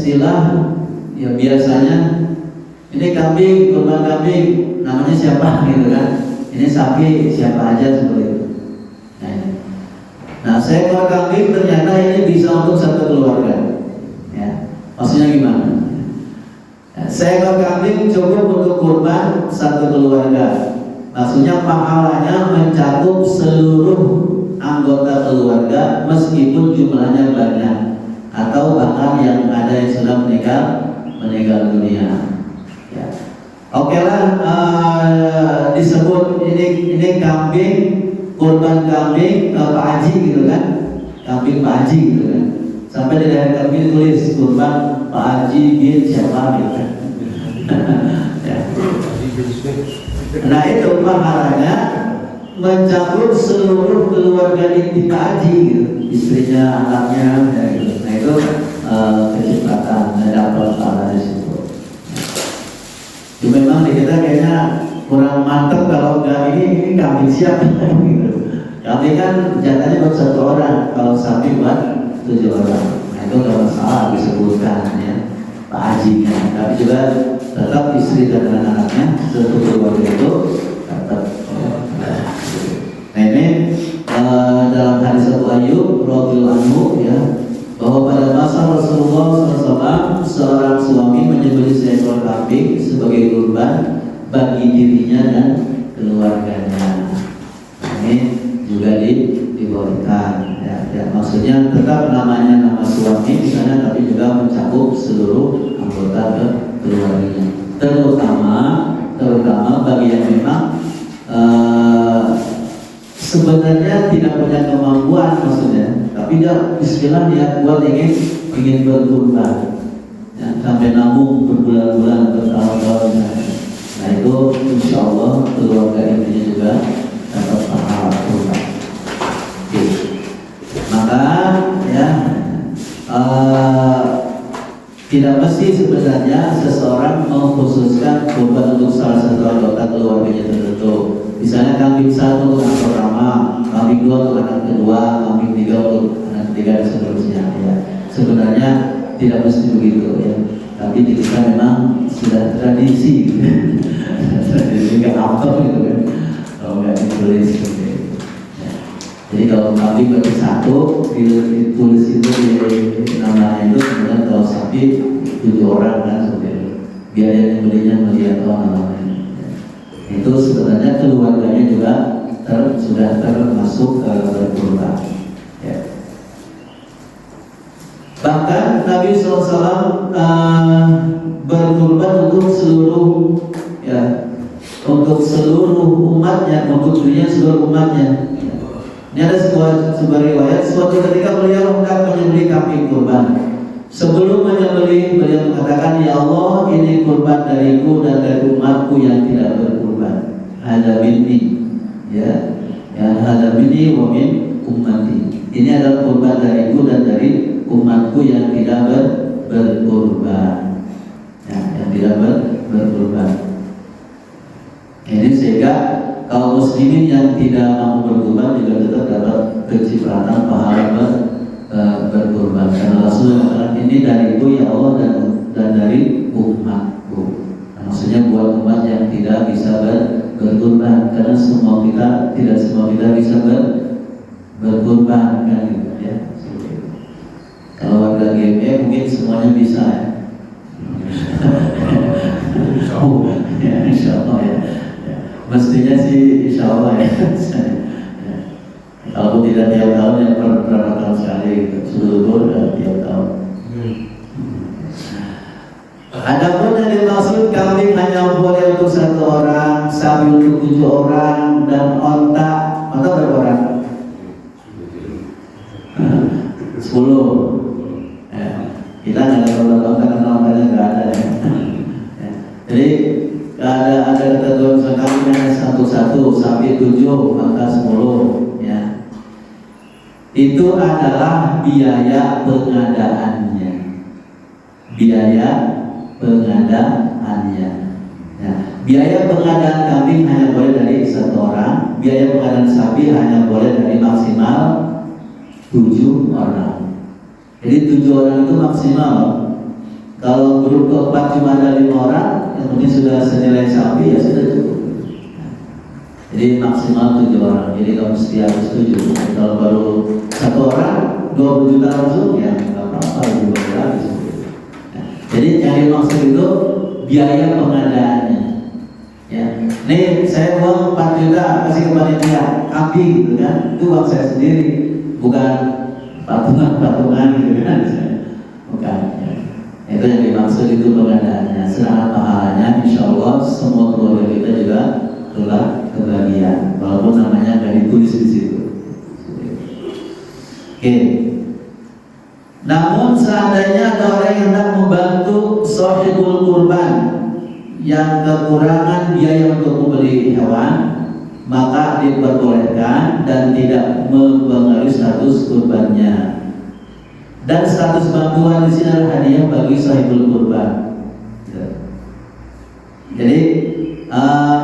istilah ya biasanya ini kambing, kurban kambing namanya siapa gitu kan, ini sapi siapa aja seperti itu. Nah seekor kambing ternyata ini bisa untuk satu keluarga ya. Maksudnya gimana? Ya, seekor kambing cukup untuk kurban satu keluarga. Maksudnya pahalanya mencakup seluruh anggota keluarga meskipun jumlahnya banyak atau bahkan yang ada yang sudah meninggal dunia. Ya. Oke lah, disebut ini kambing, kurban kambing Pak Haji gitu kan, kambing Pak Haji gitu kan. Sampai di daerah kambing tulis kurban Pak Haji bin siapa gitu kan. Ya. Nah itu pahalanya mencakup seluruh keluarga inti Pak Haji gitu, istrinya, anaknya, ya, gitu. Nah itu kecepatan dapat pahala di situ. Cuma memang di kita kayaknya kurang mantep kalau enggak ini kambing siapa gitu. Kambing kan jatahnya buat satu orang, kalau sapi buat 7 orang. Nah itu nggak masalah disebutkan ya Pak Haji kan. Tapi juga tetap istri dan anak-anaknya satu keluarga itu tetap. Nah ini dalam hadis Abu Ayyub radhiyallahu anhu ya, bahwa pada masa Rasulullah SAW seorang suami menyembelih seekor kambing sebagai kurban bagi dirinya dan keluarganya. Ini juga dibolehkan ya, maksudnya tetap namanya nama suami di sana, tapi juga mencakup seluruh anggota keluarganya, terutama bagi yang memang sebenarnya tidak punya kemampuan, maksudnya tapi dia bismillah dia buat ingin berkurban ya, sampai nabung berbulan-bulan bertahun-tahun. Nah itu insya Allah keluarga intinya juga dapat pahala kurban. Maka ya tidak mesti sebenarnya seseorang mengkhususkan kurban untuk salah satu anggota keluarganya tertentu. Misalnya kambing satu untuk anak pertama, kambing dua untuk anak kedua, kambing tiga untuk anak ketiga dan seterusnya. Ya. Sebenarnya tidak mesti begitu ya. Tapi di kita memang sudah tradisi, tradisi nggak apa gitu kan. Kalau nggak ditulis seperti itu. Ya. Jadi kalau kambing bagi satu ditulis itu di namanya itu, kemudian kalau sapi 7 orang kan seperti itu. Biar yang belinya melihat namanya. Itu sebenarnya keluarganya juga sudah termasuk berkurban. Ya. Bahkan Nabi SAW berkurban untuk seluruh umatnya, untuk dunia seluruh umatnya. Ini ada sebuah riwayat, suatu ketika beliau hendak menyembelih kambing kurban. Sebelum menyembelih, beliau mengatakan, ya Allah, ini kurban dariku dan dari umatku yang tidak berkurban. Hada minni, ya hada minni wa min ummati. Ini adalah kurban dariku dan dari umatku yang tidak berkurban. Ya, yang tidak berkurban. Ini sehingga kaum muslimin yang tidak mau berkurban juga tetap dapat kecipratan pahala berkurban. Karena Rasulullah mengatakan ini dariku ya Allah dan dari umatku. Nah, maksudnya buat umat yang tidak bisa berkurban, karena tidak semua kita bisa berkurban kan gitu ya. Kalau warga GME mungkin semuanya bisa ya. Ya insya Allah ya. Mestinya sih insya Allah ya. Kalau tidak tiap tahun yang berapa tahun sekali seluruh tiap tahun. Adapun yang dimaksud kambing hanya boleh untuk 1 orang, sapi untuk 7 orang, dan onta berapa orang? 10. Ya. Kita nggak ada onta karena ontanya nggak ada ya. Ya. Jadi ada ketentuan sekali hanya 1, sapi 7, maka 10 ya. Itu adalah biaya pengadaannya. Ya. Biaya pengadaan kambing hanya boleh dari 1 orang. Biaya pengadaan sapi hanya boleh dari maksimal 7 orang. Jadi 7 orang itu maksimal. Kalau grup keempat cuma ada 5 orang, yang penting sudah senilai sapi ya sudah cukup. Jadi maksimal 7 orang. Jadi kamu mesti harus 7. Kalau baru 1 orang 20 juta langsung ya nggak apa-apa, juga habis. Jadi yang dimaksud itu biaya pengadaannya. Ya, nih saya uang 4 juta kasih ke panitia, kambing gitu kan, itu uang saya sendiri, bukan patungan gitu kan, bukan. Ya. Itu yang dimaksud itu pengadaannya. Sedangkan pahalanya, insya Allah semua keluarga kita juga telah kebahagiaan, walaupun namanya nggak ditulis di situ. Oke. Namun seandainya ada orang yang hendak membantu sahibul kurban yang kekurangan biaya untuk membeli hewan, maka diperbolehkan dan tidak mempengaruhi status kurbannya. Dan status bantuan di sini adalah hadiah bagi sahibul kurban. Jadi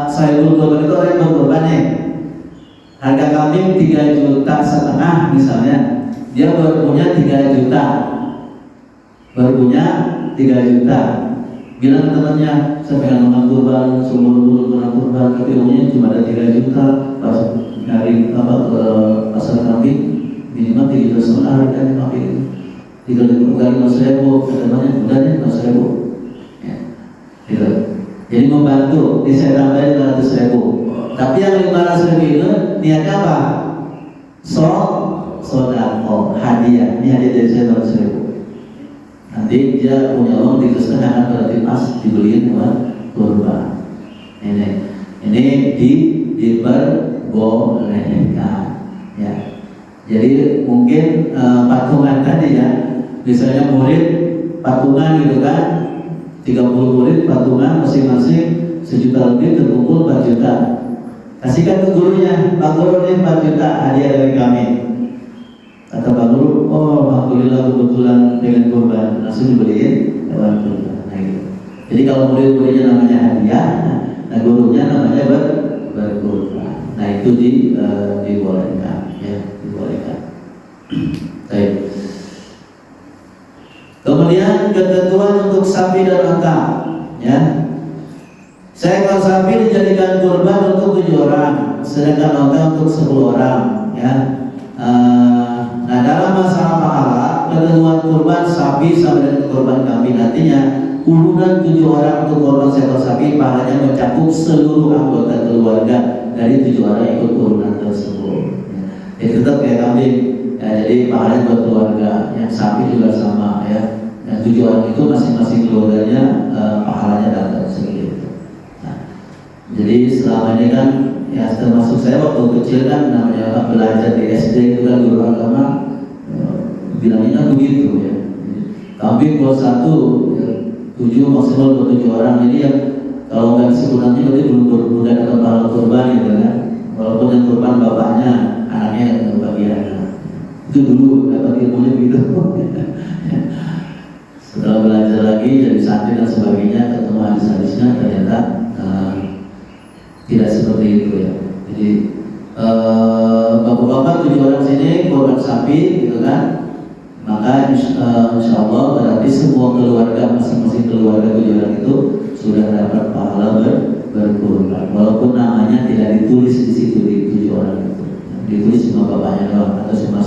sahibul kurban itu orang yang berkurban nih. Harga kambing 3,5 juta misalnya, dia baru punya 3 juta, baru punya 3 juta. Bilang temannya, saya pengen makan kurban, seumur makan kurban, tapi umumnya cuma ada 3 juta. Pas nyari ke pasar kambing, minimal 3,5 juta harganya kambing. 3,5 ribu, temannya udah deh 500 ribu. Ya, gitu. Jadi membantu, di saya tambahin 500 ribu. Tapi yang 500 ribu itu niatnya apa? Sodako, hadiah. Ini hadiah dari saya 500 ribu. Nanti dia punya uang 3,5 kan berarti pas dibeliin buat kurban. Ini diperbolehkan. Ya. Jadi mungkin patungan tadi ya, misalnya murid patungan gitu kan, 30 murid patungan masing-masing 1 juta lebih, terkumpul 4 juta. Kasihkan ke gurunya, Pak Guru ini 4 juta hadiah dari kami. Kata Pak Guru, oh alhamdulillah kebetulan dengan kurban, langsung dibeliin hewan kurban. Nah, gitu. Jadi kalau murid-muridnya namanya hadiah, nah gurunya namanya berkurban. Nah itu dibolehkan, ya dibolehkan. Baik. Kemudian ketentuan untuk sapi dan unta, ya. Seekor sapi dijadikan kurban untuk 7 orang, sedangkan unta untuk 10 orang, ya. Nah dalam masalah pahala, ketentuan kurban sapi sama dengan kurban kambing, artinya urunan 7 orang untuk kurban seekor sapi pahalanya mencakup seluruh anggota keluarga dari 7 orang ikut urunan tersebut. Jadi tetap kayak kambing, ya, jadi pahalanya buat keluarga. Yang sapi juga sama, ya. Yang 7 orang itu masing-masing keluarganya pahalanya dapat seperti itu. Nah, jadi selama ini kan, ya termasuk saya waktu kecil kan namanya belajar di SD itu kan guru agama bilangnya begitu ya. Kambing buat 1, ya, 7 maksimal buat 7 orang. Jadi yang kalau nggak disebutnya berarti belum dapat pahala kurban gitu kan. Walaupun yang kurban bapaknya, anaknya yang bagian. Itu dulu dapat ilmunya begitu. Setelah belajar lagi jadi santri dan sebagainya, ketemu hadis-hadisnya ternyata tidak seperti itu ya. Jadi bapak-bapak 7 orang sini korban sapi gitu kan, maka insya Allah berarti semua keluarga, masing-masing keluarga 7 orang itu sudah dapat pahala berkurban, walaupun namanya tidak ditulis di situ di 7 orang itu, ditulis cuma bapaknya doang atau cuma